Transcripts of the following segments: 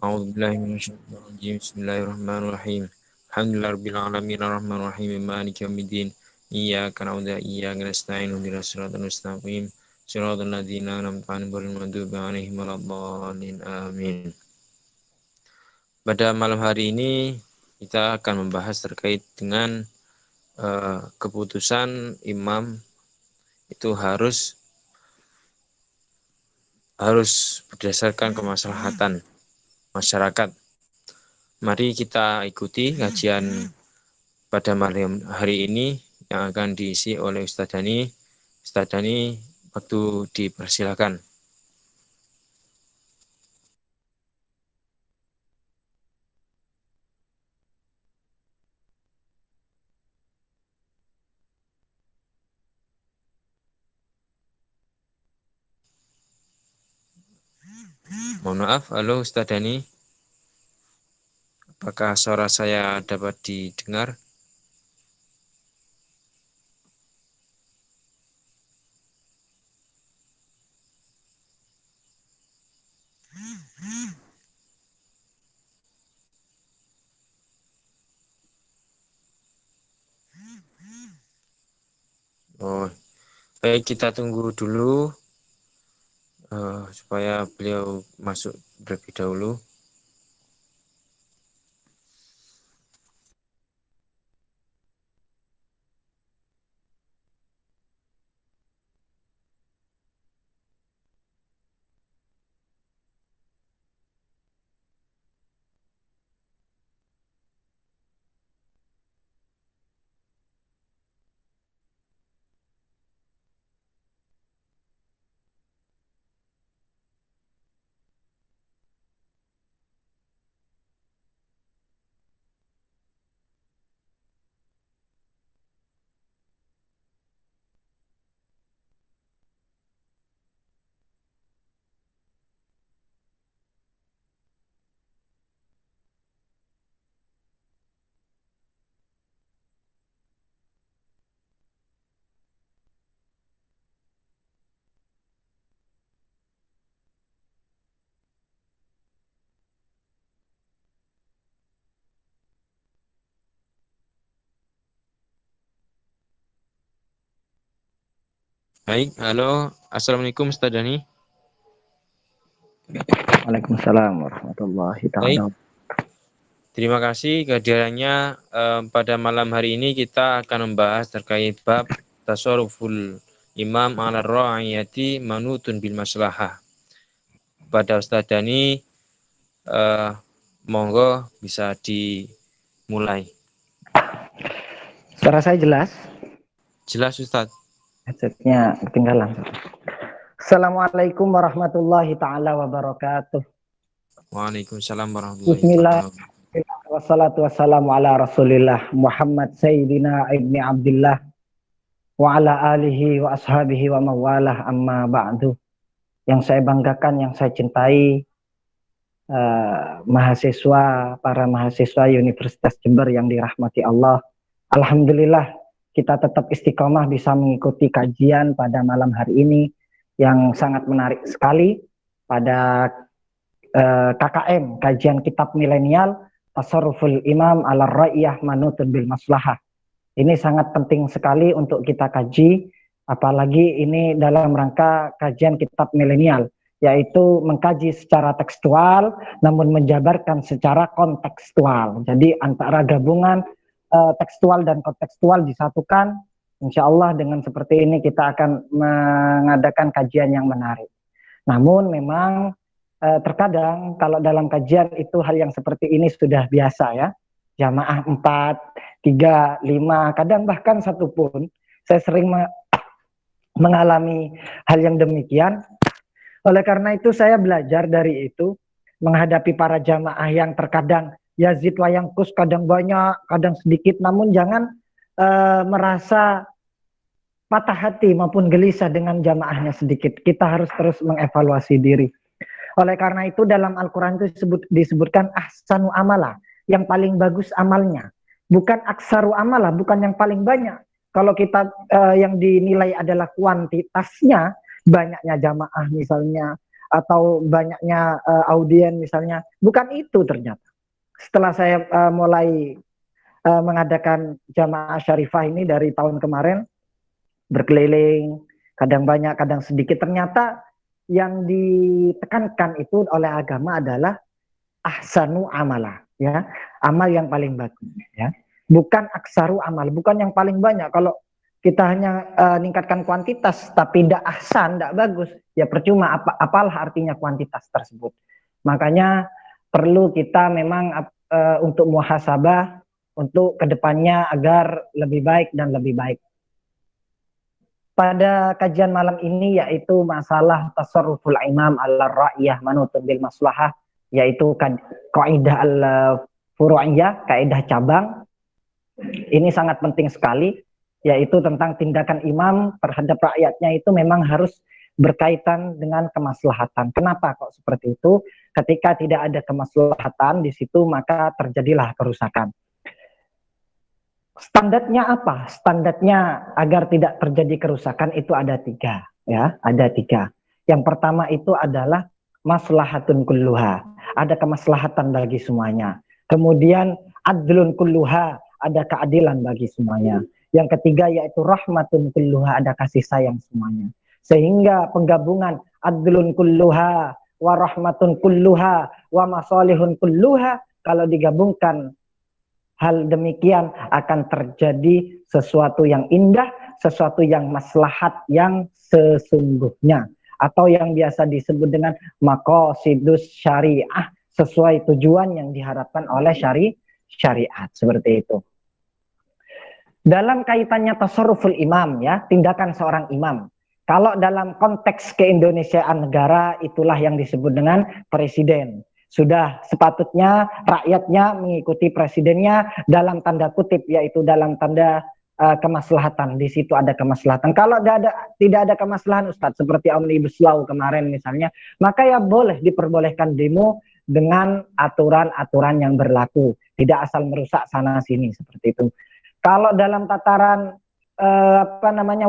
A'udzubillahi minasyaitonir rajim. Bismillahirrahmanirrahim. Alhamdulillahirabbil alamin arrahmanir rahim maliki yaumiddin. Iyyaka na'budu wa iyyaka nasta'in ihdinas siratal mustaqim. Shiratal ladzina an'amta 'alaihim ghairil maghdubi 'alaihim waladdallin. Amin. Pada malam hari ini kita akan membahas terkait dengan keputusan imam itu harus berdasarkan kemaslahatan masyarakat. Mari kita ikuti kajian pada malam hari ini yang akan diisi oleh Ustadz Dani. Ustadz Dani, waktu dipersilakan. Mohon maaf, halo Ustadz Dani. Apakah suara saya dapat didengar? Oh, baik, kita tunggu dulu supaya beliau masuk terlebih dahulu. Baik, halo, assalamualaikum Ustadz Dani. Waalaikumsalam warahmatullahi Baik, wabarakatuh. terima kasih kehadirannya. Pada malam hari ini kita akan membahas terkait bab tasarruful imam ala ra'iyati manutun bil maslahah. Pada Ustadz Dani, monggo bisa dimulai. Suara saya jelas? Jelas Ustadz. Headsetnya ketinggalan. Assalamualaikum warahmatullahi ta'ala wabarakatuh. Waalaikumsalam warahmatullahi Bismillah. wabarakatuh. Wassalatu wassalamu ala rasulillah Muhammad Sayyidina ibni Abdillah wa ala alihi wa ashabihi wa mawalah amma ba'du. Yang saya banggakan, yang saya cintai, para mahasiswa Universitas Jember yang dirahmati Allah. Alhamdulillah kita tetap istiqomah bisa mengikuti kajian pada malam hari ini yang sangat menarik sekali pada KKM, kajian kitab milenial Tasarruful Imam ala Ra'iyah Manutun bil Maslahah. Ini sangat penting sekali untuk kita kaji, apalagi ini dalam rangka kajian kitab milenial, yaitu mengkaji secara tekstual namun menjabarkan secara kontekstual. Jadi antara gabungan tekstual dan kontekstual disatukan. Insya Allah dengan seperti ini kita akan mengadakan kajian yang menarik. Namun memang terkadang kalau dalam kajian itu hal yang seperti ini sudah biasa ya. Jamaah 4, 3, 5, kadang bahkan 1 pun. Saya sering mengalami hal yang demikian. Oleh karena itu saya belajar dari itu, menghadapi para jamaah yang terkadang yazid wa yangkus, kadang banyak, kadang sedikit, namun jangan merasa patah hati maupun gelisah dengan jamaahnya sedikit. Kita harus terus mengevaluasi diri. Oleh karena itu dalam Al-Quran itu disebutkan ahsanu amala, yang paling bagus amalnya. Bukan aksaru amala, bukan yang paling banyak. Kalau kita yang dinilai adalah kuantitasnya, banyaknya jamaah misalnya, atau banyaknya audien misalnya. Bukan itu ternyata. Setelah saya mulai mengadakan jamaah syarifah ini dari tahun kemarin, berkeliling, kadang banyak, kadang sedikit, ternyata yang ditekankan itu oleh agama adalah ahsanu amala, ya, amal yang paling bagus, ya, bukan aksaru amal, bukan yang paling banyak. Kalau kita hanya meningkatkan kuantitas tapi tidak ahsan, tidak bagus, ya percuma, apalah artinya kuantitas tersebut. Makanya perlu kita memang untuk muhasabah untuk kedepannya agar lebih baik dan lebih baik. Pada kajian malam ini yaitu masalah tasarruful imam ala ra'iyah manutun bil maslahah, yaitu kaidah al-furu'iyah, kaidah cabang. Ini sangat penting sekali, yaitu tentang tindakan imam terhadap rakyatnya itu memang harus berkaitan dengan kemaslahatan. Kenapa kok seperti itu? Ketika tidak ada kemaslahatan di situ, maka terjadilah kerusakan. Standarnya apa? Standarnya agar tidak terjadi kerusakan itu ada tiga, ya, ada tiga. Yang pertama itu adalah maslahatun kulluha, ada kemaslahatan bagi semuanya. Kemudian adlun kulluha, ada keadilan bagi semuanya. Yang ketiga yaitu rahmatun kulluha, ada kasih sayang semuanya. Sehingga penggabungan adlun kulluha wa rahmatun kulluha wa masalihun kulluha, kalau digabungkan hal demikian akan terjadi sesuatu yang indah, sesuatu yang maslahat yang sesungguhnya, atau yang biasa disebut dengan maqasidus syariah, sesuai tujuan yang diharapkan oleh syariat, seperti itu. Dalam kaitannya tasarruful imam, ya, tindakan seorang imam. Kalau dalam konteks keindonesiaan negara, itulah yang disebut dengan presiden. Sudah sepatutnya rakyatnya mengikuti presidennya dalam tanda kutip, yaitu dalam tanda kemaslahatan. Di situ ada kemaslahatan. Kalau tidak ada kemaslahatan, Ustadz, seperti Omnibus Law kemarin misalnya, maka ya boleh diperbolehkan demo dengan aturan-aturan yang berlaku, tidak asal merusak sana sini, seperti itu. Kalau dalam tataran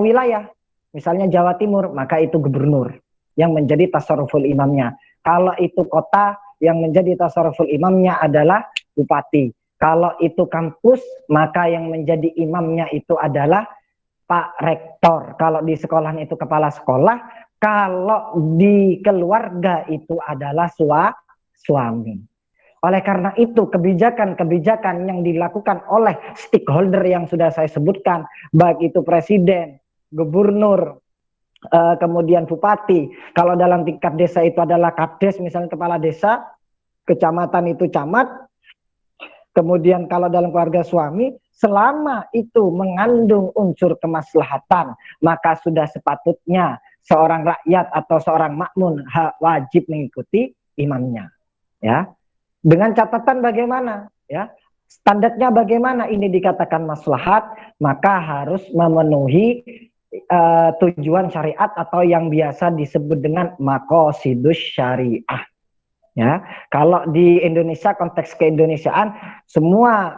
wilayah, misalnya Jawa Timur, maka itu gubernur yang menjadi tasarruful imamnya. Kalau itu kota, yang menjadi tasarruful imamnya adalah bupati. Kalau itu kampus, maka yang menjadi imamnya itu adalah Pak Rektor. Kalau di sekolah itu kepala sekolah. Kalau di keluarga itu adalah suami. Oleh karena itu, kebijakan-kebijakan yang dilakukan oleh stakeholder yang sudah saya sebutkan, baik itu presiden, gubernur, kemudian bupati, kalau dalam tingkat desa itu adalah kades, misalnya kepala desa, kecamatan itu camat, kemudian kalau dalam keluarga suami, selama itu mengandung unsur kemaslahatan, maka sudah sepatutnya seorang rakyat atau seorang makmun wajib mengikuti imamnya, ya. Dengan catatan bagaimana, ya, standarnya bagaimana ini dikatakan maslahat, maka harus memenuhi tujuan syariat atau yang biasa disebut dengan maqasidus syariah, ya. Kalau di Indonesia, konteks keindonesiaan, semua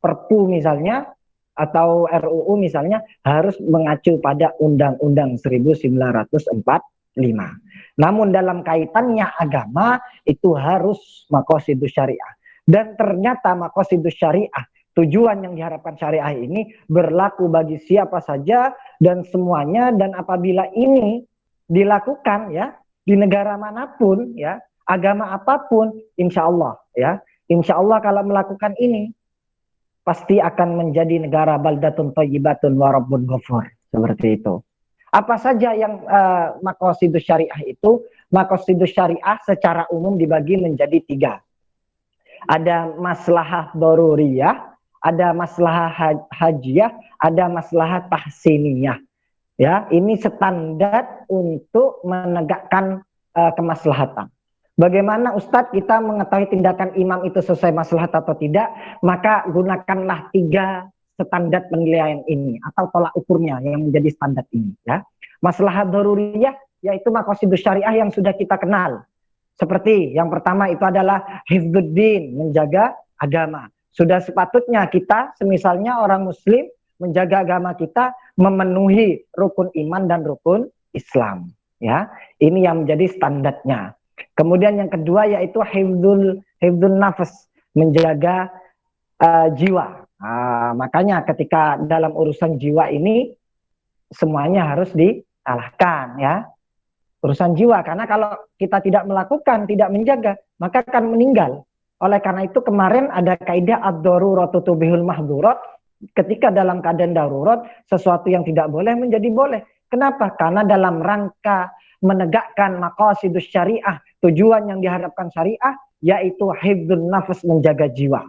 perpu misalnya atau RUU misalnya harus mengacu pada Undang-Undang 1945. Namun dalam kaitannya agama itu harus maqasidus syariah, dan ternyata maqasidus syariah, tujuan yang diharapkan syariah ini berlaku bagi siapa saja dan semuanya, dan apabila ini dilakukan, ya, di negara manapun, ya, agama apapun, insya Allah, ya, insya Allah kalau melakukan ini pasti akan menjadi negara baldatun thayyibatun wa rabbun ghafur, seperti itu. Apa saja yang maqasidus syariah itu? Maqasidus syariah secara umum dibagi menjadi tiga. Ada maslahah daruriyah, ada maslahah hajiyah, ada maslahah tahsiniyah. Ya, ini standar untuk menegakkan kemaslahatan. Bagaimana Ustadz kita mengetahui tindakan imam itu sesuai maslahat atau tidak? Maka gunakanlah tiga standar penilaian ini atau tolak ukurnya yang menjadi standar ini, ya. Maslahah daruriyah yaitu maqasidus syariah yang sudah kita kenal. Seperti yang pertama itu adalah hifdzuddin, menjaga agama. Sudah sepatutnya kita, semisalnya orang muslim, menjaga agama kita, memenuhi rukun iman dan rukun Islam. Ya, ini yang menjadi standarnya. Kemudian yang kedua yaitu hifdzul nafas, menjaga jiwa. Makanya ketika dalam urusan jiwa ini semuanya harus dikalahkan, ya. Urusan jiwa, karena kalau kita tidak melakukan, tidak menjaga, maka akan meninggal. Oleh karena itu kemarin ada kaidah ad-daruratu tubihul mahdzurat. Ketika dalam keadaan darurat, sesuatu yang tidak boleh menjadi boleh. Kenapa? Karena dalam rangka menegakkan maqasidus syariah, tujuan yang diharapkan syariah, yaitu hifdzun nafas, menjaga jiwa.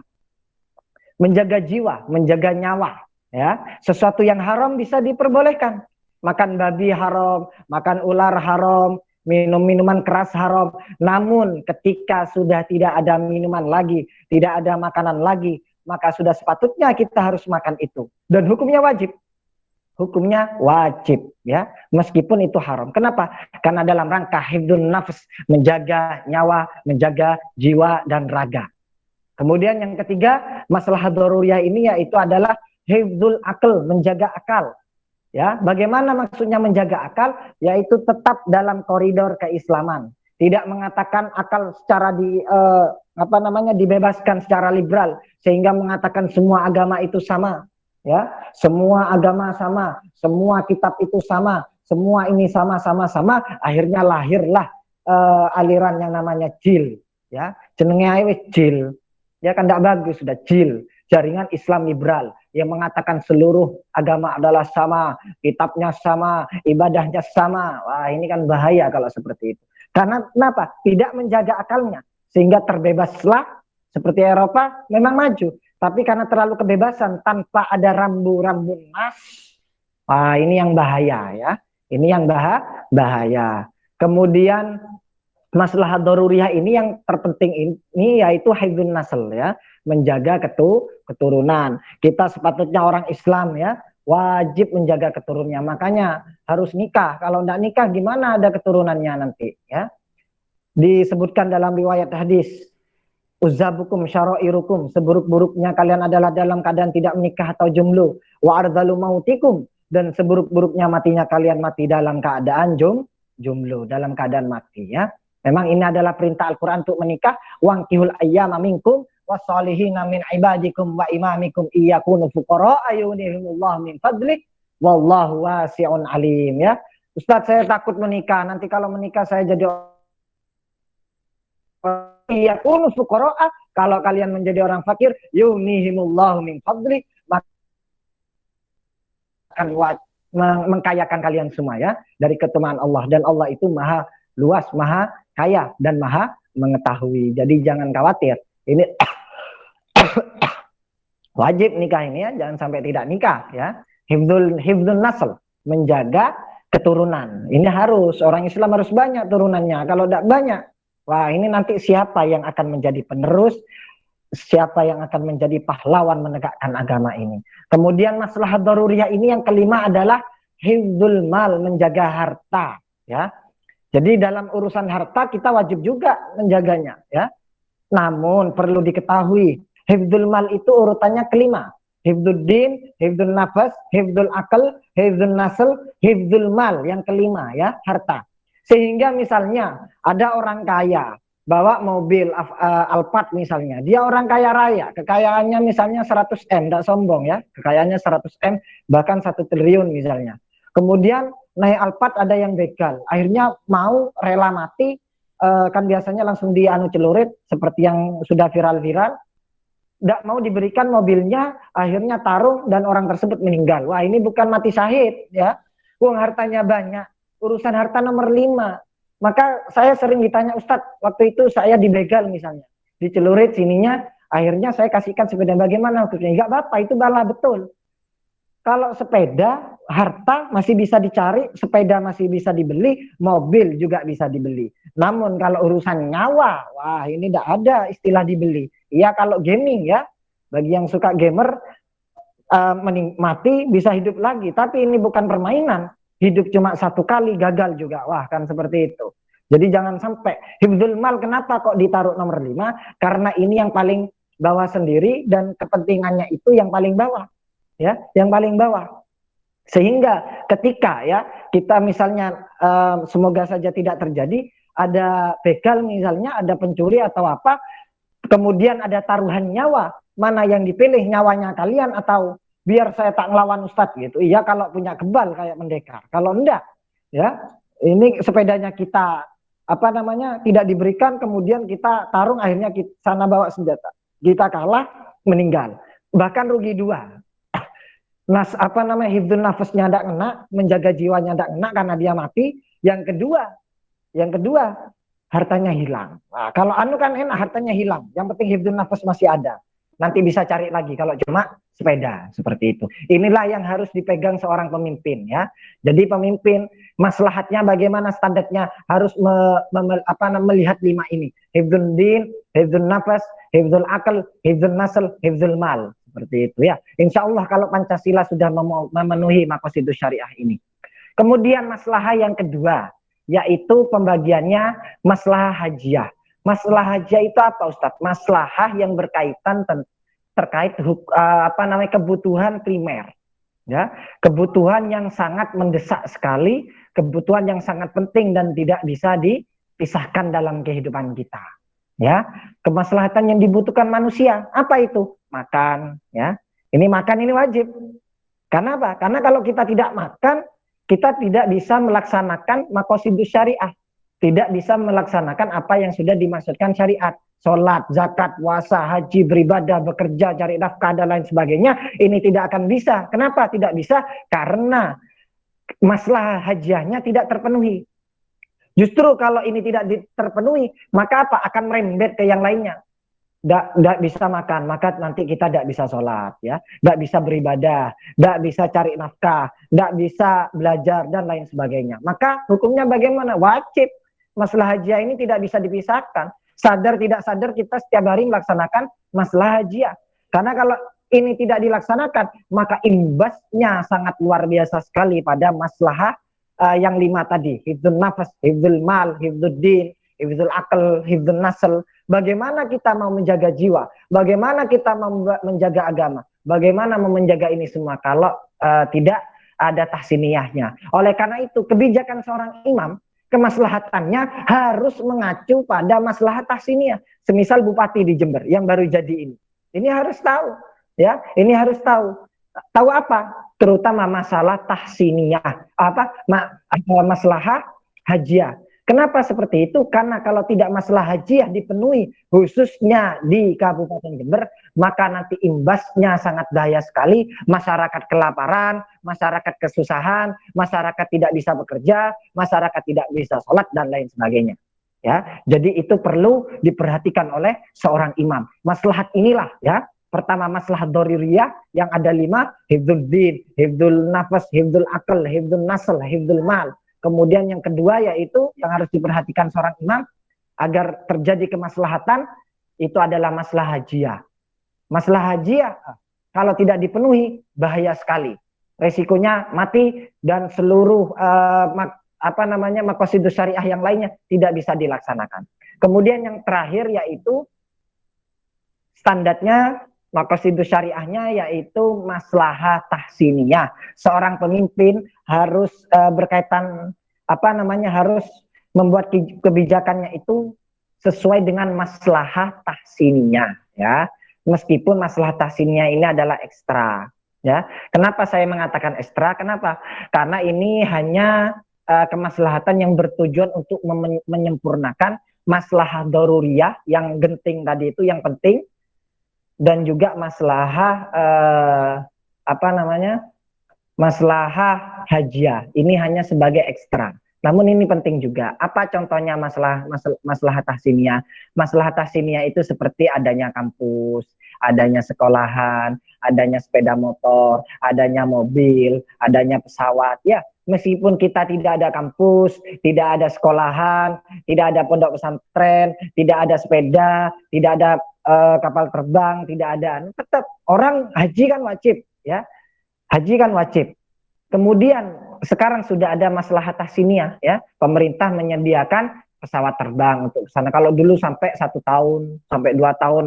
Menjaga jiwa, menjaga nyawa. Ya, sesuatu yang haram bisa diperbolehkan. Makan babi haram, makan ular haram, minum minuman keras haram. Namun ketika sudah tidak ada minuman lagi, tidak ada makanan lagi, maka sudah sepatutnya kita harus makan itu. Dan hukumnya wajib. Hukumnya wajib, ya, meskipun itu haram. Kenapa? Karena dalam rangka hifdzun nafs, menjaga nyawa, menjaga jiwa dan raga. Kemudian yang ketiga, masalah daruriyah ini yaitu adalah hifdzul akal, menjaga akal. Ya, bagaimana maksudnya menjaga akal? Yaitu tetap dalam koridor keislaman. Tidak mengatakan akal secara dibebaskan secara liberal sehingga mengatakan semua agama itu sama. Ya, semua agama sama, semua kitab itu sama, semua ini sama, akhirnya lahirlah aliran yang namanya jil, ya, jenenge ae jil, ya kan tidak bagus, sudah jil, jaringan Islam liberal yang mengatakan seluruh agama adalah sama, kitabnya sama, ibadahnya sama. Wah, ini kan bahaya kalau seperti itu. Karena kenapa? Tidak menjaga akalnya, sehingga terbebaslah seperti Eropa memang maju. Tapi karena terlalu kebebasan tanpa ada rambu-rambu nas, wah ini yang bahaya, ya. Ini yang bahaya. Kemudian masalah daruriyah ini yang terpenting ini yaitu hifdzun nasl, ya, menjaga keturunan. Kita sepatutnya orang Islam, ya, wajib menjaga keturunannya. Makanya harus nikah. Kalau tidak nikah gimana ada keturunannya nanti, ya. Disebutkan dalam riwayat hadis, uzabukum syara'irukum, seburuk-buruknya kalian adalah dalam keadaan tidak menikah atau jomblo. Wa ardhalu mautikum, dan seburuk-buruknya matinya kalian mati dalam keadaan jomblo, dalam keadaan mati, ya. Memang ini adalah perintah Al-Qur'an untuk menikah. Wangkihul ayyama minkum wassalihina min ibadikum wa imamikum iyakunu fuqara ayunihimullah min fadlik wallahu wasi'un alim, ya. Ustaz, saya takut menikah, nanti kalau menikah saya jadi iyakunu fuqara, kalau kalian menjadi orang fakir, yunihimullahu min fadlik, akan mengkayakan kalian semua, ya, dari ketuhanan Allah. Dan Allah itu maha luas, maha kaya, dan maha mengetahui. Jadi jangan khawatir. Ini wajib nikah ini, ya, jangan sampai tidak nikah, ya. Hifdzul nasl, menjaga keturunan. Ini harus, orang Islam harus banyak turunannya. Kalau tidak banyak, wah ini nanti siapa yang akan menjadi penerus, siapa yang akan menjadi pahlawan menegakkan agama ini. Kemudian masalah daruriyah ini yang kelima adalah hifdzul mal, menjaga harta, ya. Jadi dalam urusan harta kita wajib juga menjaganya, ya. Namun perlu diketahui, hifdzul mal itu urutannya kelima. Hifdzul din, hifdzul nafas, hifdzul akal, hifdzul nasl, hifdzul mal, yang kelima, ya, harta. Sehingga misalnya ada orang kaya bawa mobil Alphard misalnya, dia orang kaya raya, kekayaannya misalnya 100 M, tidak sombong, ya, kekayaannya 100 M, bahkan 1 triliun misalnya. Kemudian naik Alphard ada yang begal, akhirnya mau rela mati, kan biasanya langsung dianu celurit seperti yang sudah viral-viral, tidak mau diberikan mobilnya, akhirnya tarung dan orang tersebut meninggal. Wah ini bukan mati syahid, ya, uang hartanya banyak, urusan harta nomor 5. Maka saya sering ditanya, Ustadz, waktu itu saya dibegal misalnya, dicelurit sininya, akhirnya saya kasihkan sepeda, bagaimana hukumnya? Enggak apa-apa, itu balah betul. Kalau sepeda, harta masih bisa dicari, sepeda masih bisa dibeli, mobil juga bisa dibeli. Namun kalau urusan nyawa, wah ini tidak ada istilah dibeli. Iya kalau gaming, ya, bagi yang suka gamer, mati bisa hidup lagi. Tapi ini bukan permainan. Hidup cuma satu kali, gagal juga. Wah kan seperti itu. Jadi jangan sampai. Hifdzul mal kenapa kok ditaruh nomor 5? Karena ini yang paling bawah sendiri dan kepentingannya itu yang paling bawah, ya, yang paling bawah. Sehingga ketika ya kita misalnya semoga saja tidak terjadi, ada begal misalnya, ada pencuri atau apa, kemudian ada taruhan nyawa, mana yang dipilih, nyawanya kalian atau biar saya tak ngelawan Ustadz gitu. Iya kalau punya kebal kayak pendekar. Kalau enggak, ya ini sepedanya kita apa namanya tidak diberikan, kemudian kita tarung, akhirnya kita sana bawa senjata, kita kalah, meninggal, bahkan rugi dua. Apa namanya hifdzun nafasnya tidak kena, menjaga jiwanya tidak kena karena dia mati. Yang kedua hartanya hilang. Nah, kalau anu kan enak, hartanya hilang, yang penting hifdzun nafas masih ada, nanti bisa cari lagi kalau cuma sepeda, seperti itu. Inilah yang harus dipegang seorang pemimpin ya. Jadi pemimpin maslahatnya bagaimana, standarnya harus melihat 5 ini: hifdzun din, hifdzun nafas, hifdzul akal, hifdzun nasl, hifdzul mal. Seperti itu ya. Insya Allah kalau Pancasila sudah memenuhi maqasidus syariah ini. Kemudian maslahah yang kedua, yaitu pembagiannya maslahah hajiyah. Maslahah hajiyah itu apa Ustadz? Maslahah yang berkaitan terkait kebutuhan primer. Ya, kebutuhan yang sangat mendesak sekali, kebutuhan yang sangat penting dan tidak bisa dipisahkan dalam kehidupan kita. Ya, kemaslahatan yang dibutuhkan manusia, apa itu? Makan, ya. Ini makan ini wajib. Karena apa? Karena kalau kita tidak makan, kita tidak bisa melaksanakan maqasidus syariah, tidak bisa melaksanakan apa yang sudah dimaksudkan syariat. Sholat, zakat, puasa, haji, beribadah, bekerja, cari nafkah dan lain sebagainya, ini tidak akan bisa. Kenapa tidak bisa? Karena maslahah hajiyahnya tidak terpenuhi. Justru kalau ini tidak terpenuhi, maka apa? Akan merembet ke yang lainnya. Tidak bisa makan, maka nanti kita tidak bisa sholat, ya, tidak bisa beribadah, tidak bisa cari nafkah, tidak bisa belajar dan lain sebagainya. Maka hukumnya bagaimana? Wajib. Masalah hajiyah ini tidak bisa dipisahkan. Sadar tidak sadar kita setiap hari melaksanakan masalah hajiyah. Karena kalau ini tidak dilaksanakan, maka imbasnya sangat luar biasa sekali pada maslahah yang 5 tadi: hifdzul nafas, hifdzul mal, hifdzul din, hifdzul akal, hifdzul nasl. Bagaimana kita mau menjaga jiwa? Bagaimana kita mau menjaga agama? Bagaimana mau menjaga ini semua kalau tidak ada tahsiniyahnya? Oleh karena itu, kebijakan seorang imam, kemaslahatannya harus mengacu pada maslahat tahsiniyah. Semisal bupati di Jember yang baru jadi ini harus tahu, ya, ini harus tahu. Tahu apa? Terutama masalah tahsiniyah, masalah hajiyah. Kenapa seperti itu? Karena kalau tidak masalah hajiyah dipenuhi, khususnya di Kabupaten Jember, maka nanti imbasnya sangat bahaya sekali. Masyarakat kelaparan, masyarakat kesusahan, masyarakat tidak bisa bekerja, masyarakat tidak bisa sholat dan lain sebagainya. Ya, jadi itu perlu diperhatikan oleh seorang imam. Maslahat inilah, ya. Pertama maslahat doririyah yang ada 5: hifdzul din, hifdzul nafas, hifdzul akal, hifdzul nasl, hifdzul mal. Kemudian yang kedua yaitu yang harus diperhatikan seorang imam agar terjadi kemaslahatan, itu adalah masalah hajiyah. Masalah hajiyah kalau tidak dipenuhi bahaya sekali. Resikonya mati dan seluruh maqasidus syariah yang lainnya tidak bisa dilaksanakan. Kemudian yang terakhir yaitu standarnya maqasidus syariahnya yaitu maslahah tahsiniyah. Seorang pemimpin harus berkaitan harus membuat kebijakannya itu sesuai dengan maslahah tahsiniyah, ya. Meskipun maslahah tahsiniyah ini adalah ekstra, ya. Kenapa saya mengatakan ekstra? Kenapa? Karena ini hanya kemaslahatan yang bertujuan untuk menyempurnakan maslahah daruriyah yang genting tadi itu, yang penting, dan juga maslahah maslahah hajiyah ini hanya sebagai ekstra. Namun ini penting juga. Apa contohnya maslahah tahsiniyah? Maslahah tahsiniyah itu seperti adanya kampus, adanya sekolahan, adanya sepeda motor, adanya mobil, adanya pesawat. Ya, meskipun kita tidak ada kampus, tidak ada sekolahan, tidak ada pondok pesantren, tidak ada sepeda, tidak ada kapal terbang, tidak ada, tetap orang haji kan wajib, ya. Haji kan wajib. Kemudian sekarang sudah ada maslahah tahsiniyah, ya. Pemerintah menyediakan pesawat terbang untuk ke sana. Kalau dulu sampai 1 tahun, sampai 2 tahun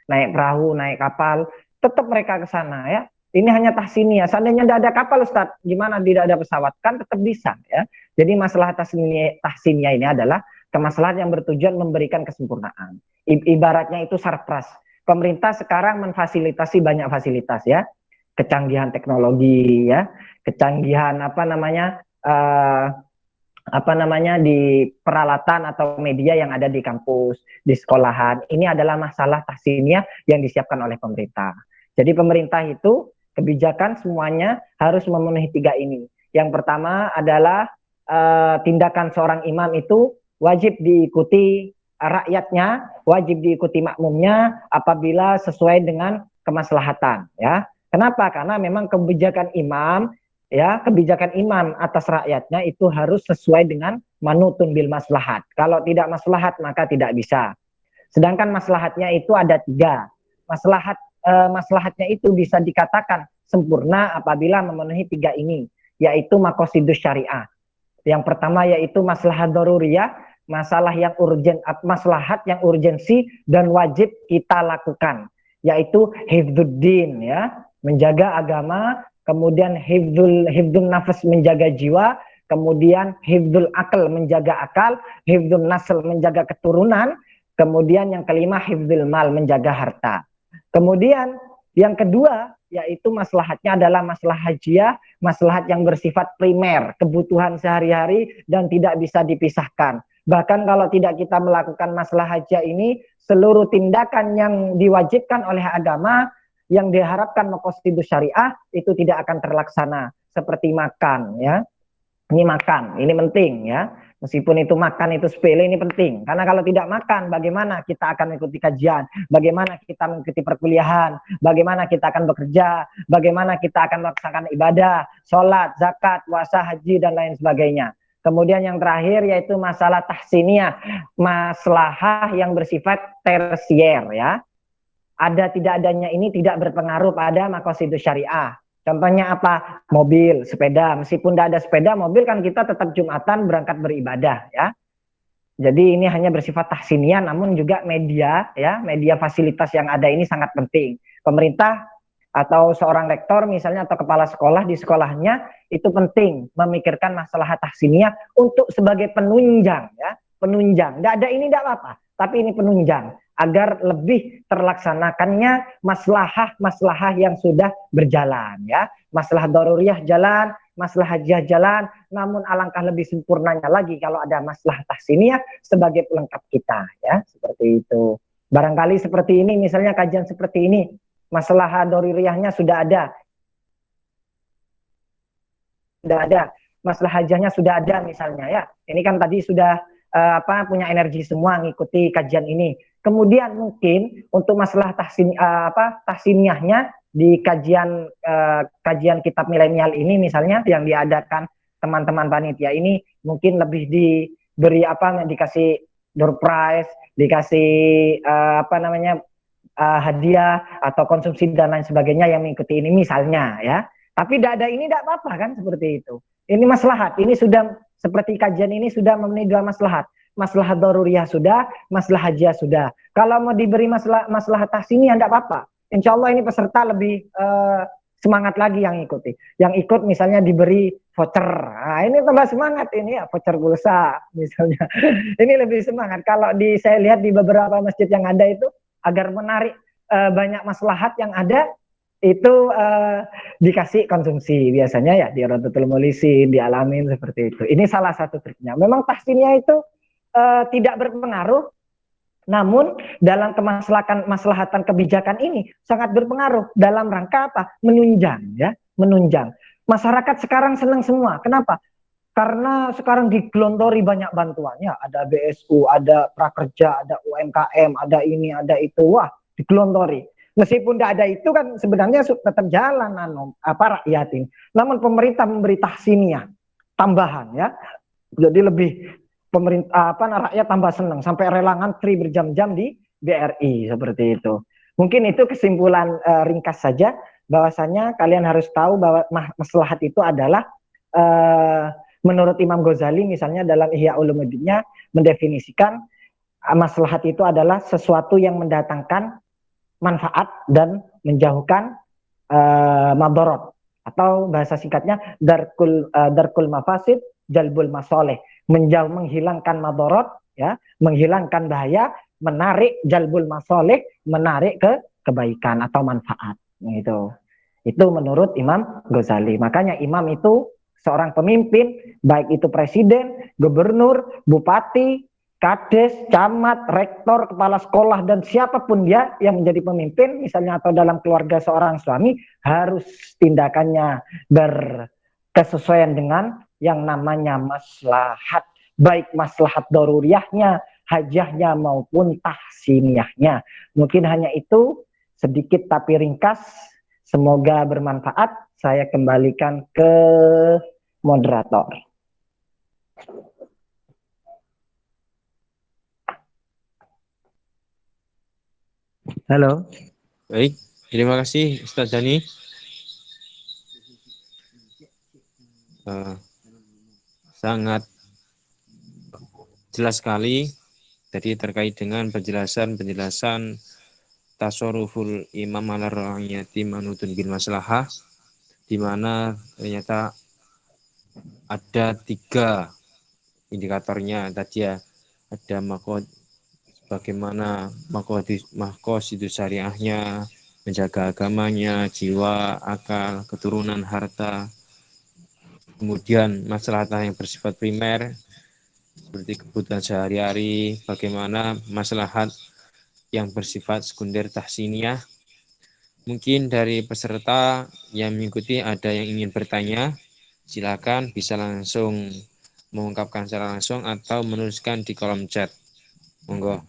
naik perahu, naik kapal, tetap mereka ke sana, ya. Ini hanya tahsiniyah. Seandainya tidak ada kapal, Ustaz, gimana tidak ada pesawat? Kan tetap bisa, ya. Jadi masalah tahsiniyah ini adalah kemaslahatan yang bertujuan memberikan kesempurnaan. Ibaratnya itu sarpras. Pemerintah sekarang memfasilitasi banyak fasilitas, ya, kecanggihan teknologi, ya, kecanggihan di peralatan atau media yang ada di kampus, di sekolahan. Ini adalah masalah tahsiniyah yang disiapkan oleh pemerintah. Jadi pemerintah itu kebijakan semuanya harus memenuhi 3 ini. Yang pertama adalah tindakan seorang imam itu wajib diikuti rakyatnya, wajib diikuti makmumnya apabila sesuai dengan kemaslahatan, ya. Kenapa? Karena memang kebijakan imam, ya, kebijakan imam atas rakyatnya itu harus sesuai dengan manutun bil maslahat. Kalau tidak maslahat maka tidak bisa. Sedangkan maslahatnya itu ada 3. Maslahatnya itu bisa dikatakan sempurna apabila memenuhi 3 ini, yaitu maqasidus syariah. Yang pertama yaitu maslahat daruriyah, masalah yang maslahat yang urgensi dan wajib kita lakukan, yaitu hifdzuddin, ya, menjaga agama. Kemudian hifdzun nafas, menjaga jiwa. Kemudian hifdzul akal, menjaga akal. Hifdzun nasl, menjaga keturunan. Kemudian yang kelima hifdzul mal, menjaga harta. Kemudian yang kedua yaitu maslahatnya adalah masalah hajiah, maslahat yang bersifat primer, kebutuhan sehari-hari dan tidak bisa dipisahkan. Bahkan kalau tidak kita melakukan masalah hajiah ini, seluruh tindakan yang diwajibkan oleh agama yang diharapkan maqasidus syariah itu tidak akan terlaksana, seperti makan, ya. Ini makan, ini penting, ya. Meskipun itu makan itu sepele, ini penting. Karena kalau tidak makan, bagaimana kita akan mengikuti kajian, bagaimana kita mengikuti perkuliahan, bagaimana kita akan bekerja, bagaimana kita akan melaksanakan ibadah, sholat, zakat, puasa, haji, dan lain sebagainya. Kemudian yang terakhir yaitu masalah tahsiniyah, maslahah yang bersifat tersier, ya. Ada tidak adanya ini tidak berpengaruh pada maqasidus syariah. Contohnya apa? Mobil, sepeda. Meskipun tidak ada sepeda, mobil kan kita tetap Jumatan berangkat beribadah, ya. Jadi ini hanya bersifat tahsiniyah, namun juga media, ya, media fasilitas yang ada ini sangat penting. Pemerintah atau seorang rektor misalnya atau kepala sekolah di sekolahnya itu penting memikirkan masalah tahsiniyah untuk sebagai penunjang, ya, penunjang. Tidak ada ini tidak apa-apa, tapi ini penunjang agar lebih terlaksanakannya maslahah yang sudah berjalan, ya. Masalah daruriyah jalan, masalah hajiah jalan, namun alangkah lebih sempurnanya lagi kalau ada masalah tahsiniyah sebagai pelengkap kita, ya, seperti itu. Barangkali seperti ini, misalnya kajian seperti ini, masalah daruriyahnya sudah ada, masalah hajiahnya sudah ada misalnya, ya. Ini kan tadi sudah punya energi semua ngikuti kajian ini. Kemudian mungkin untuk masalah tahsiniyahnya di kajian kitab milenial ini misalnya yang diadakan teman-teman panitia ini mungkin lebih diberi dikasih door prize, dikasih hadiah atau konsumsi dan lain sebagainya yang mengikuti ini misalnya, ya. Tapi tidak ada ini tidak apa-apa kan, seperti itu. Ini maslahat, ini sudah seperti kajian ini sudah memenuhi 2 maslahat. Maslahat daruriyah sudah, masalah hajiah sudah. Kalau mau diberi masalah tahsiniyah tidak apa-apa. Insya Allah ini peserta lebih semangat lagi yang ikuti. Yang ikut misalnya diberi voucher. Nah, ini tambah semangat ini, ya, voucher pulsa misalnya. Ini lebih semangat. Kalau saya lihat di beberapa masjid yang ada itu agar menarik banyak maslahat yang ada itu dikasih konsumsi biasanya, ya, di Rodatul Mulisin, di Alamin, seperti itu. Ini salah satu triknya. Memang tahsiniyah itu tidak berpengaruh, namun dalam kemaslahatan kebijakan ini sangat berpengaruh dalam rangka apa? Menunjang, ya, menunjang. Masyarakat sekarang senang semua. Kenapa? Karena sekarang digelontori banyak bantuannya. Ada BSU, ada prakerja, ada UMKM, ada ini, ada itu. Wah, digelontori. Meskipun tidak ada itu kan sebenarnya tetap jalan rakyat ini. Namun pemerintah memberi tahsiniyah tambahan, ya. Jadi lebih pemerintah rakyat tambah senang sampai rela ngantri berjam-jam di BRI, seperti itu. Mungkin itu kesimpulan ringkas saja bahwasanya kalian harus tahu bahwa maslahat itu adalah menurut Imam Ghazali misalnya dalam Ihya Ulumuddinnya mendefinisikan maslahat itu adalah sesuatu yang mendatangkan manfaat dan menjauhkan madorot, atau bahasa singkatnya darkul mafasid jalbul masoleh, menghilangkan madorot, ya, menghilangkan bahaya, menarik jalbul masoleh, menarik ke kebaikan atau manfaat, gitu. Itu menurut Imam Ghazali. Makanya imam itu seorang pemimpin, baik itu presiden, gubernur, bupati, kades, camat, rektor, kepala sekolah, dan siapapun dia yang menjadi pemimpin, misalnya atau dalam keluarga seorang suami, harus tindakannya berkesesuaian dengan yang namanya maslahat, baik maslahat daruriyahnya, hajahnya maupun tahsiniyahnya. Mungkin hanya itu, sedikit tapi ringkas. Semoga bermanfaat. Saya kembalikan ke moderator. Halo. Baik, terima kasih Ustaz Dani. Sangat jelas sekali tadi terkait dengan penjelasan tasarruful imam ala ra'iyati manutun bil maslahah, di mana ternyata ada 3 indikatornya tadi ya. Ada bagaimana maqasid syariahnya, menjaga agamanya, jiwa, akal, keturunan, harta. Kemudian masalah yang bersifat primer seperti kebutuhan sehari-hari, bagaimana maslahat yang bersifat sekunder tahsiniyah. Mungkin dari peserta yang mengikuti ada yang ingin bertanya, silakan bisa langsung mengungkapkan secara langsung atau menuliskan di kolom chat. Monggo.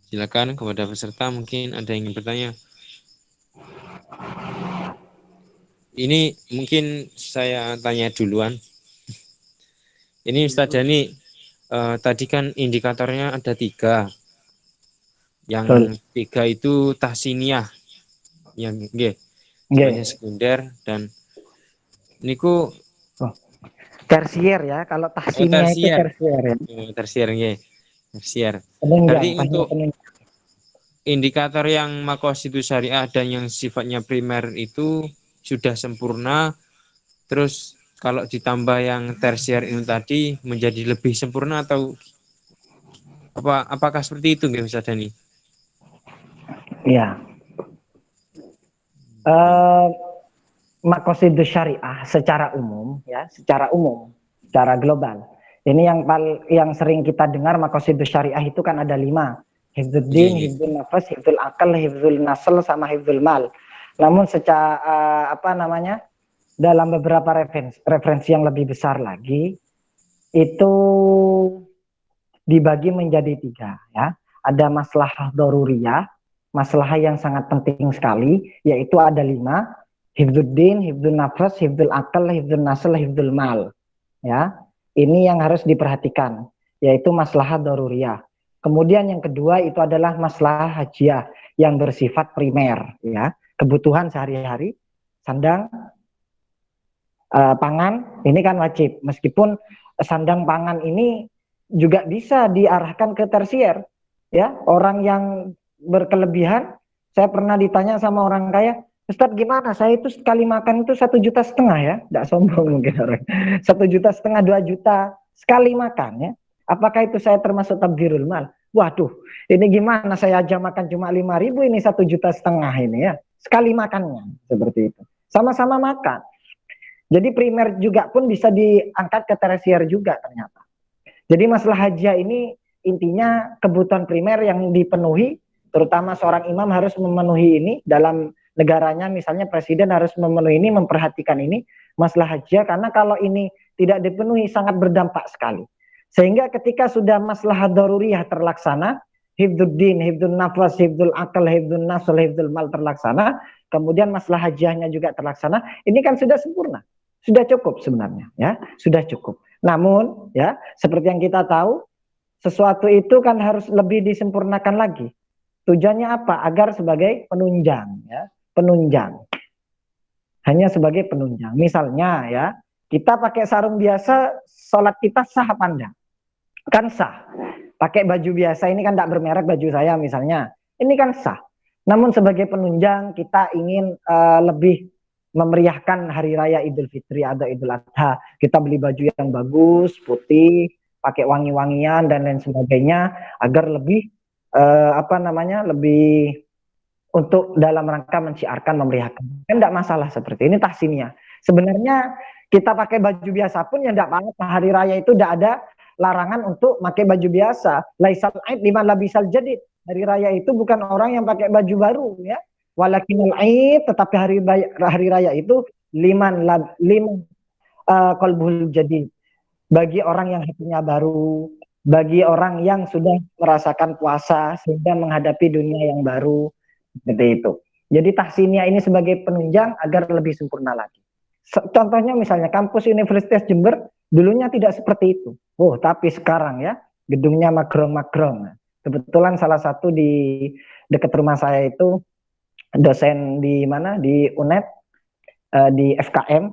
Silakan kepada peserta, mungkin ada yang ingin bertanya. Ini mungkin saya tanya duluan. Ini Ustaz Dani, tadi kan indikatornya ada 3. Yang 3 itu tahsiniyah, yang sifatnya sekunder, dan niku tersier ya. Kalau tahsiniyah itu tersier ya. Tersier. Penunjang, Berarti untuk indikator yang maqasidus syariah dan yang sifatnya primer itu sudah sempurna. Terus kalau ditambah yang tersier ini tadi menjadi lebih sempurna, atau apakah seperti itu nggih Ustaz Dani? Iya. Maqasidus syariah secara umum ya, secara global. Ini yang sering kita dengar, maqasidus syariah itu kan ada 5. Hifdzuddin, hifdzul nafas, hifdzul akal, hifdzul nasl, sama hifdzul mal. Namun secara dalam beberapa referensi yang lebih besar lagi, itu dibagi menjadi 3 ya. Ada maslahah daruriyah, maslahah yang sangat penting sekali, yaitu ada 5. Hifdzuddin, hifdzul nafas, hifdzul akal, hifdzul nasl, hifdzul mal. Ya, ini yang harus diperhatikan, yaitu maslahah daruriyah. Kemudian yang kedua itu adalah maslahah hajiyah yang bersifat primer, ya, kebutuhan sehari-hari, sandang, pangan, ini kan wajib. Meskipun sandang pangan ini juga bisa diarahkan ke tersier, ya. Orang yang berkelebihan, saya pernah ditanya sama orang kaya, Ustadz gimana? Saya itu sekali makan itu 1,5 juta ya, tidak sombong mungkin orang. 1,5 juta, 2 juta sekali makan ya. Apakah itu saya termasuk tabdzirul mal? Waduh, ini gimana? Saya aja makan cuma 5.000, ini 1,5 juta ini ya. Sekali makannya seperti itu. Sama-sama makan. Jadi primer juga pun bisa diangkat ke tersier juga ternyata. Jadi masalah hajah ini intinya kebutuhan primer yang dipenuhi, terutama seorang imam harus memenuhi ini dalam negaranya, misalnya presiden harus memenuhi ini, memperhatikan ini, masalah hajah, karena kalau ini tidak dipenuhi sangat berdampak sekali. Sehingga ketika sudah masalah daruriyah terlaksana, hifdzuddin, hifdzul nafas, hifdzul akal, hifdzul nasl, hifdzul mal terlaksana, kemudian masalah hajahnya juga terlaksana, ini kan sudah sempurna. Sudah cukup sebenarnya, ya, sudah cukup. Namun, ya, seperti yang kita tahu, sesuatu itu kan harus lebih disempurnakan lagi. Tujuannya apa? Agar sebagai penunjang, ya, penunjang. hanya sebagai penunjang. Misalnya ya, kita pakai sarung biasa, sholat kita sah apa enggak? Kan sah. Pakai baju biasa ini kan tidak bermerek baju saya misalnya, ini kan sah. Namun sebagai penunjang kita ingin lebih memeriahkan hari raya Idul Fitri atau Idul Adha. Kita beli baju yang bagus, putih, pakai wangi-wangian dan lain sebagainya agar lebih lebih untuk dalam rangka menciarkan, memeriahkan. Kan tidak masalah seperti ini tahsinnya. Sebenarnya kita pakai baju biasa pun ya tidak apa-apa. Hari raya itu tidak ada larangan untuk pakai baju biasa. Laisal aid liman labisal jadid. Hari raya itu bukan orang yang pakai baju baru ya. Walakinal aid, tetapi hari raya itu liman qalbul jadid. Bagi orang yang hatinya baru, bagi orang yang sudah merasakan puasa sehingga menghadapi dunia yang baru, seperti itu. Jadi tahsinnya ini sebagai penunjang agar lebih sempurna lagi. Contohnya misalnya kampus Universitas Jember dulunya tidak seperti itu. Oh, tapi sekarang ya gedungnya magrong-magrong. Kebetulan salah satu di dekat rumah saya itu dosen di mana di UNED di FKM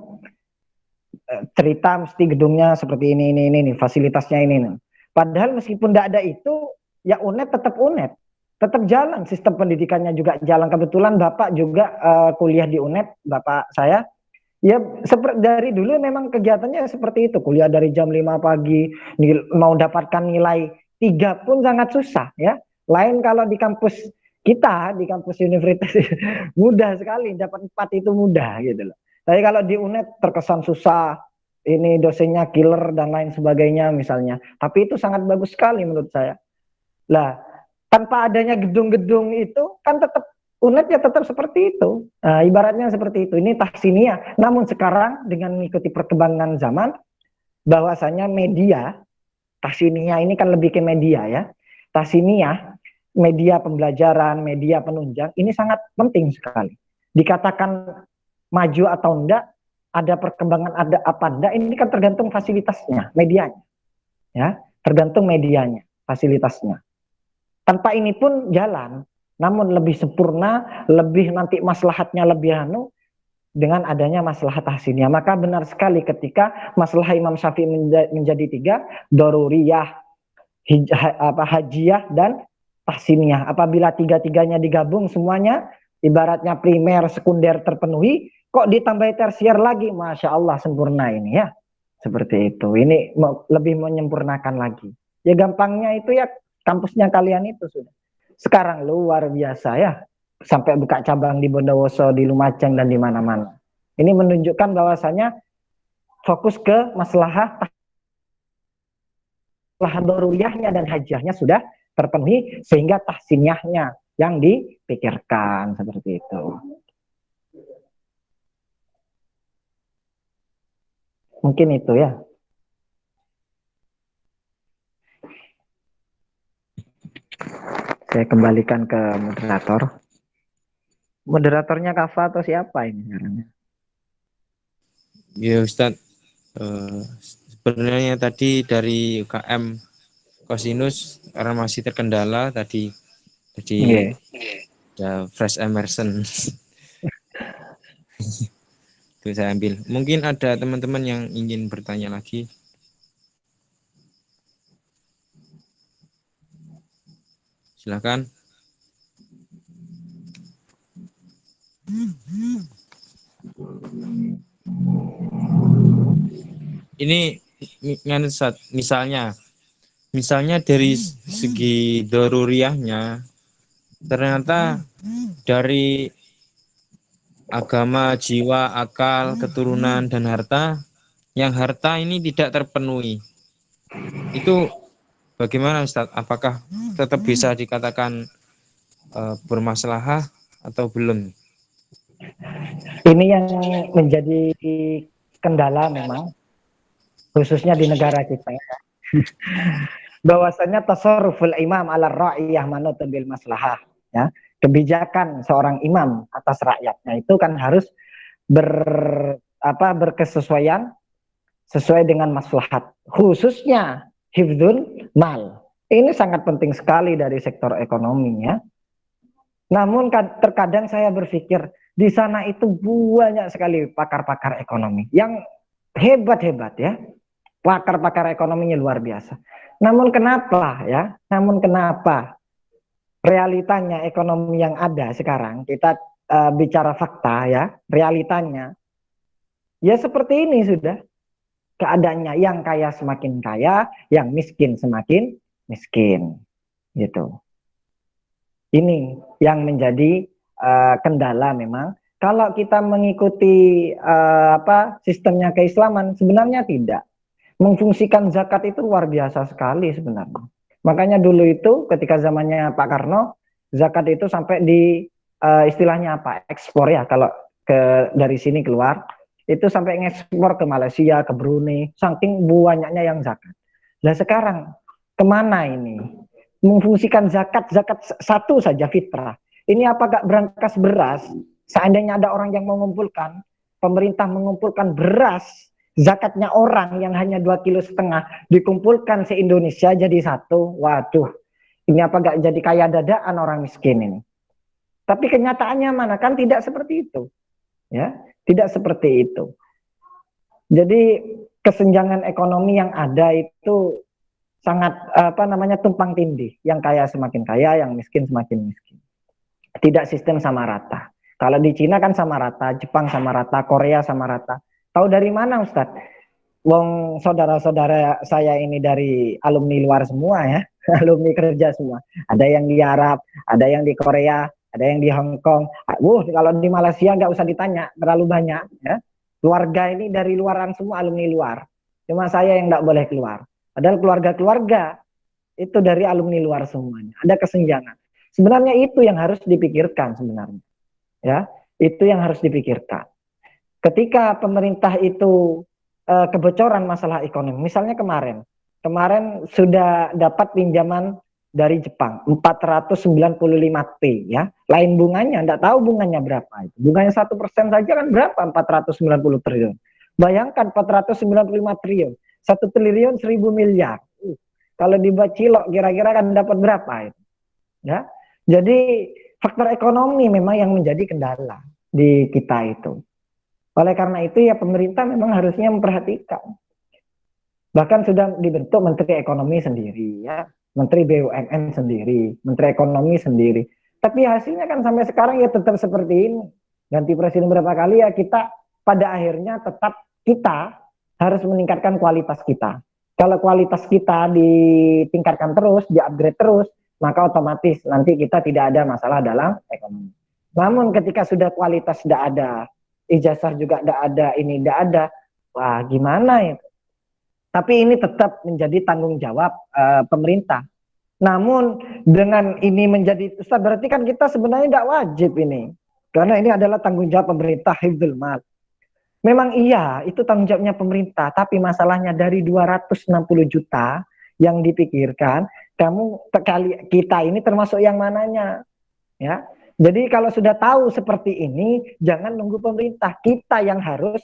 cerita mesti gedungnya seperti ini, fasilitasnya ini. Padahal meskipun tidak ada itu, ya UNED tetap UNED, tetap jalan sistem pendidikannya juga jalan. Kebetulan Bapak juga kuliah di UNED, Bapak saya. Ya seperti dari dulu memang kegiatannya seperti itu, kuliah dari jam 5 pagi, mau dapatkan nilai 3 pun sangat susah ya. Lain kalau di kampus kita, di kampus universitas mudah sekali, dapat 4 itu mudah gitu loh. Tapi kalau di UNED terkesan susah, ini dosennya killer dan lain sebagainya misalnya. Tapi itu sangat bagus sekali menurut saya. Lah, tanpa adanya gedung-gedung itu kan tetap UNED ya tetap seperti itu. Nah, ibaratnya seperti itu. Ini tahsiniyah. Namun sekarang dengan mengikuti perkembangan zaman, bahwasanya media, tahsiniyah ini kan lebih ke media ya. Tahsiniyah, media pembelajaran, media penunjang, ini sangat penting sekali. Dikatakan maju atau enggak, ada perkembangan ada apa enggak, ini kan tergantung fasilitasnya, medianya. Ya, tergantung medianya, fasilitasnya. Tanpa ini pun jalan. Namun lebih sempurna, lebih nanti maslahatnya lebih dengan adanya maslahat tahsiniyah. Maka benar sekali ketika masalah Imam Syafi'i menjadi 3, daruriyah, hajiyah dan tahsiniyah. Apabila 3-3-nya digabung semuanya, ibaratnya primer, sekunder terpenuhi, kok ditambah tersier lagi, Masya Allah sempurna ini ya. Seperti itu. Ini lebih menyempurnakan lagi. Ya gampangnya itu ya kampusnya kalian itu sudah. Sekarang luar biasa ya, sampai buka cabang di Bondowoso, di Lumajang dan di mana-mana. Ini menunjukkan bahwasanya fokus ke masalah daruriyahnya dan hajahnya sudah terpenuhi sehingga tahsiniyahnya yang dipikirkan seperti itu. Mungkin itu ya. Saya kembalikan ke moderator. Moderatornya Kafa atau siapa ini sekarang? Ya Ustadz, sebenarnya tadi dari UKM Kosinus karena masih terkendala tadi, jadi ada fresh immersion. Itu saya ambil. Mungkin ada teman-teman yang ingin bertanya lagi. Silakan. Ini misalnya dari segi daruriyahnya, ternyata dari agama, jiwa, akal, keturunan, dan harta, yang harta ini tidak terpenuhi. Itu bagaimana Ustaz? Apakah tetap bisa dikatakan bermasalah atau belum? Ini yang menjadi kendala memang, khususnya di negara kita. Bahwasanya tasarruful imam ala ra'iyah manutun bil maslahah. Ya, kebijakan seorang imam atas rakyatnya itu kan harus berkesesuaian sesuai dengan maslahat, khususnya hifdzul mal. Ini sangat penting sekali dari sektor ekonomi ya. Namun terkadang saya berpikir, Di sana itu banyak sekali pakar-pakar ekonomi yang hebat-hebat ya. Pakar-pakar ekonominya luar biasa. Namun kenapa ya? Namun kenapa realitanya ekonomi yang ada sekarang, kita bicara fakta ya, realitanya ya seperti ini sudah keadaannya, yang kaya semakin kaya, yang miskin semakin miskin gitu. Ini yang menjadi kendala memang. Kalau kita mengikuti sistemnya keislaman, sebenarnya tidak. Memfungsikan zakat itu luar biasa sekali sebenarnya. Makanya dulu itu ketika zamannya Pak Karno, zakat itu sampai di istilahnya apa? Ekspor ya, kalau dari sini keluar itu sampai ngekspor ke Malaysia, ke Brunei, saking banyaknya yang zakat. Nah sekarang kemana ini? Memfungsikan zakat satu saja fitrah. Ini apa gak berangkas beras? Seandainya ada orang yang mengumpulkan, pemerintah mengumpulkan beras zakatnya orang yang hanya 2,5 kg dikumpulkan se-Indonesia jadi satu, waduh, ini apa gak jadi kaya dadaan orang miskin ini. Tapi kenyataannya mana? Kan tidak seperti itu, ya, tidak seperti itu. Jadi kesenjangan ekonomi yang ada itu sangat tumpang tindih. Yang kaya semakin kaya, yang miskin semakin miskin. Tidak sistem sama rata. Kalau di Cina kan sama rata, Jepang sama rata, Korea sama rata. Tahu dari mana Ustadz? Wong saudara-saudara saya ini dari alumni luar semua ya, alumni kerja semua. Ada yang di Arab, ada yang di Korea, ada yang di Hong Kong. Kalau di Malaysia nggak usah ditanya, terlalu banyak ya. Keluarga ini dari luaran semua, alumni luar. Cuma saya yang nggak boleh keluar. Padahal keluarga-keluarga itu dari alumni luar semuanya. Ada kesenjangan. Sebenarnya itu yang harus dipikirkan sebenarnya. Ya, itu yang harus dipikirkan. Ketika pemerintah itu kebocoran masalah ekonomi, misalnya kemarin sudah dapat pinjaman dari Jepang 495 T ya, lain bunganya, enggak tahu bunganya berapa itu. Bunganya 1% saja kan berapa? 490 triliun. Bayangkan 495 triliun, 1 triliun 1.000 miliar. Kalau dibuat cilok kira-kira kan dapat berapa itu? Ya. Jadi faktor ekonomi memang yang menjadi kendala di kita itu. Oleh karena itu ya pemerintah memang harusnya memperhatikan. Bahkan sudah dibentuk Menteri Ekonomi sendiri ya, Menteri BUMN sendiri, Menteri Ekonomi sendiri. Tapi hasilnya kan sampai sekarang ya tetap seperti ini. Ganti presiden berapa kali ya, kita pada akhirnya tetap kita harus meningkatkan kualitas kita. Kalau kualitas kita ditingkatkan terus, di-upgrade terus, maka otomatis nanti kita tidak ada masalah dalam ekonomi. Namun ketika sudah kualitas tidak ada, ijazah juga tidak ada, ini tidak ada, wah gimana ya? Tapi ini tetap menjadi tanggung jawab pemerintah. Namun dengan ini menjadi Ustaz, berarti kan kita sebenarnya tidak wajib ini, karena ini adalah tanggung jawab pemerintah hifdzul mal. Memang iya, itu tanggung jawabnya pemerintah, tapi masalahnya dari 260 juta yang dipikirkan, kita ini termasuk yang mananya, ya. Jadi kalau sudah tahu seperti ini, jangan nunggu pemerintah. Kita yang harus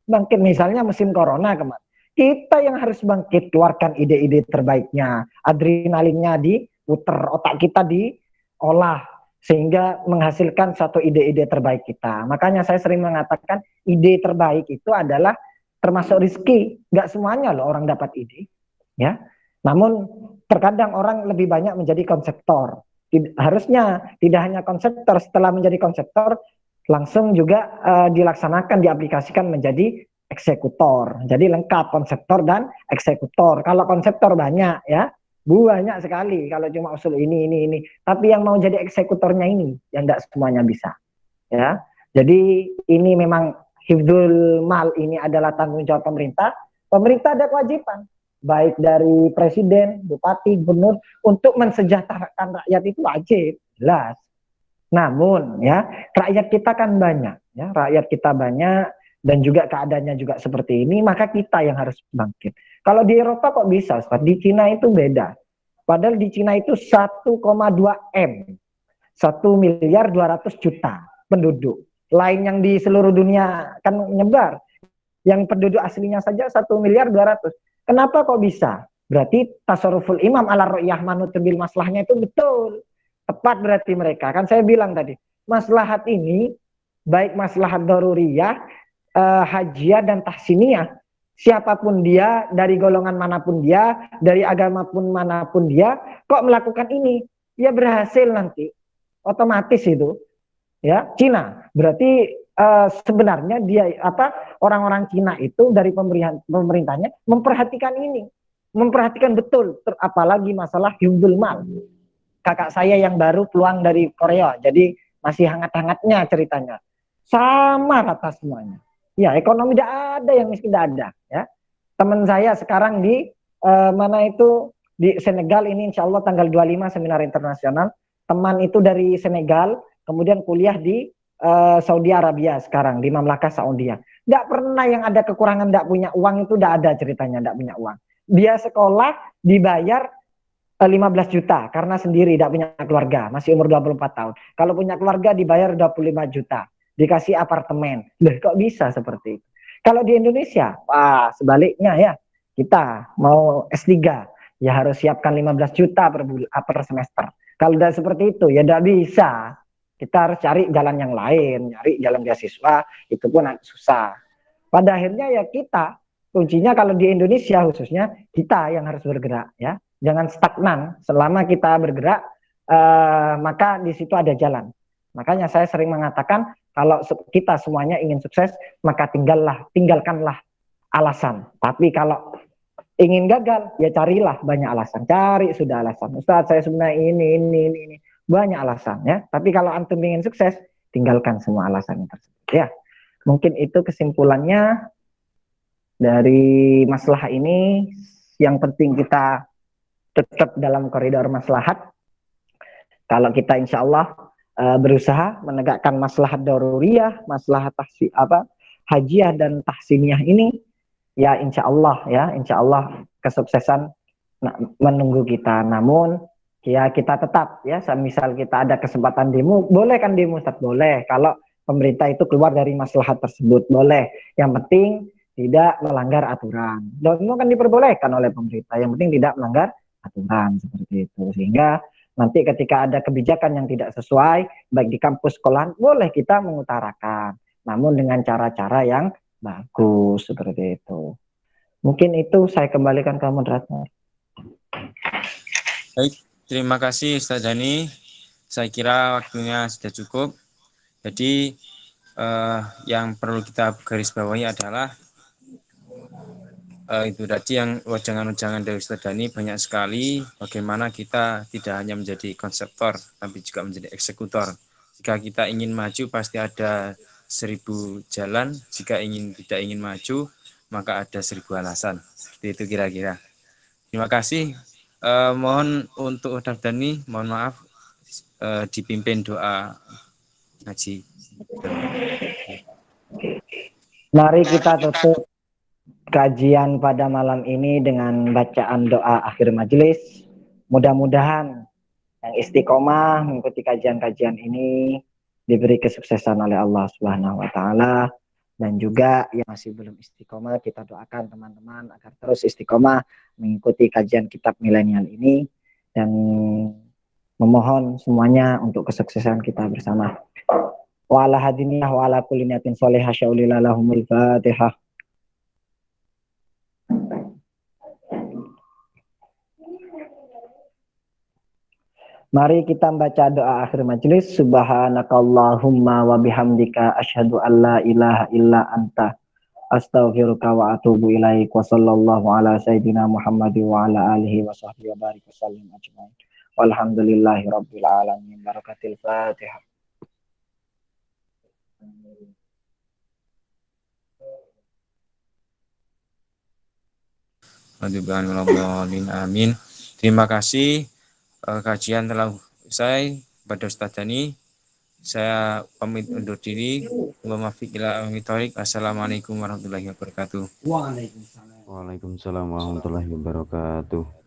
bangkit. Misalnya musim corona kemarin, kita yang harus bangkit, keluarkan ide-ide terbaiknya, adrenalinnya diputer, otak kita diolah, sehingga menghasilkan satu ide-ide terbaik kita. Makanya saya sering mengatakan ide terbaik itu adalah termasuk rezeki. Nggak semuanya loh orang dapat ide, ya. Namun terkadang orang lebih banyak menjadi konseptor. Harusnya tidak hanya konseptor, setelah menjadi konseptor langsung juga dilaksanakan, diaplikasikan menjadi eksekutor. Jadi lengkap konseptor dan eksekutor. Kalau konseptor banyak ya, banyak sekali kalau cuma usul ini. Tapi yang mau jadi eksekutornya ini yang tidak semuanya bisa. Ya. Jadi ini memang hifdzul mal ini adalah tanggung jawab pemerintah. Pemerintah ada kewajiban baik dari presiden, bupati, gubernur untuk mensejahterakan rakyat itu wajib, jelas. Namun ya, rakyat kita kan banyak, ya, rakyat kita banyak dan juga keadaannya juga seperti ini, maka kita yang harus bangkit. Kalau di Eropa kok bisa, Ustaz? Di Cina itu beda. Padahal di Cina itu 1,2 M, 1.200.000.000 penduduk. Lain yang di seluruh dunia kan menyebar. Yang penduduk aslinya saja 1.200.000.000. Kenapa kok bisa? Berarti tasarruful imam ala ru'yah manutul bil maslahnya itu betul. Tepat berarti mereka. Kan saya bilang tadi, maslahat ini baik maslahat daruriyah, hajiyah dan tahsiniyah. Siapapun dia, dari golongan manapun dia, dari agama pun manapun dia, kok melakukan ini, ya berhasil nanti. Otomatis itu, ya Cina. Berarti sebenarnya dia orang-orang Cina itu dari pemerintahnya memperhatikan ini, memperhatikan betul, apalagi masalah hibdul mal. Kakak saya yang baru pulang dari Korea, jadi masih hangat-hangatnya ceritanya. Sama rata semuanya. Ya, ekonomi tidak ada yang miskin, tidak ada. Ya, teman saya sekarang di mana itu di Senegal ini, insya Allah tanggal 25 seminar internasional. Teman itu dari Senegal, kemudian kuliah di Saudi Arabia sekarang di Mamlakah Saudi. Tidak pernah yang ada kekurangan, tidak punya uang itu tidak ada ceritanya, tidak punya uang. Dia sekolah dibayar 15 juta karena sendiri tidak punya keluarga, masih umur 24 tahun. Kalau punya keluarga dibayar 25 juta, dikasih apartemen. Loh, kok bisa seperti itu? Kalau di Indonesia, wah sebaliknya ya. Kita mau S3, ya harus siapkan 15 juta per semester. Kalau udah seperti itu, ya tidak bisa. Kita harus cari jalan yang lain, cari jalan beasiswa, itu pun susah. Pada akhirnya ya kita, kuncinya kalau di Indonesia khususnya, kita yang harus bergerak ya. Jangan stagnan. Selama kita bergerak, maka di situ ada jalan. Makanya saya sering mengatakan, kalau kita semuanya ingin sukses, maka tinggalkanlah alasan. Tapi kalau ingin gagal, ya carilah banyak alasan. Cari sudah alasan. Ustaz, saya sebenarnya ini. Banyak alasan ya. Tapi kalau antum ingin sukses, tinggalkan semua alasan tersebut. Ya, mungkin itu kesimpulannya dari masalah ini. Yang penting kita tetap dalam koridor maslahat. Kalau kita insya Allah berusaha menegakkan maslahat daruriyah, maslahat hajiyah dan tahsiniyah ini, ya insya Allah kesuksesan menunggu kita. Namun ya kita tetap ya, misal kita ada kesempatan demo, boleh kan demo, Ustaz? Boleh. Kalau pemerintah itu keluar dari maslahat tersebut, boleh. Yang penting tidak melanggar aturan. Demo kan diperbolehkan oleh pemerintah, yang penting tidak melanggar aturan seperti itu. Sehingga nanti ketika ada kebijakan yang tidak sesuai, baik di kampus sekolah, boleh kita mengutarakan. Namun dengan cara-cara yang bagus seperti itu. Mungkin itu saya kembalikan ke moderator. Baik, terima kasih Ustaz Dhani. Saya kira waktunya sudah cukup. Jadi yang perlu kita garis bawahi adalah itu tadi yang wajangan-wajangan dari Ustaz Dhani banyak sekali, bagaimana kita tidak hanya menjadi konseptor tapi juga menjadi eksekutor. Jika kita ingin maju pasti ada 1000 jalan, jika tidak ingin maju maka ada 1000 alasan. Seperti itu kira-kira. Terima kasih. Mohon untuk Ustaz Dhani, mohon maaf dipimpin doa ngaji. Mari kita tutup kajian pada malam ini dengan bacaan doa akhir majelis. Mudah-mudahan yang istiqomah mengikuti kajian-kajian ini diberi kesuksesan oleh Allah Subhanahu wa taala, dan juga yang masih belum istiqomah kita doakan teman-teman agar terus istiqomah mengikuti kajian kitab milenial ini, dan memohon semuanya untuk kesuksesan kita bersama. Wa ala hadiniyah wa ala kulli niyatin sholihah syaulillah lahumul fatihah. Mari kita baca doa akhir majelis. Subhanakallahumma wa bihamdika asyhadu an la ilaha illa anta astaghfiruka wa atubu ilaik. Wa sallallahu ala sayyidina Muhammad wa ala alihi wa sahbihi wa barik wasallim ajmain. Walhamdulillahi rabbil alamin. Barakatil Fatihah. Amin. Terima kasih. Kajian telah usai. Pada Ustaz Dhani, saya pamit undur diri. Assalamualaikum warahmatullahi wabarakatuh. Waalaikumsalam warahmatullahi wabarakatuh.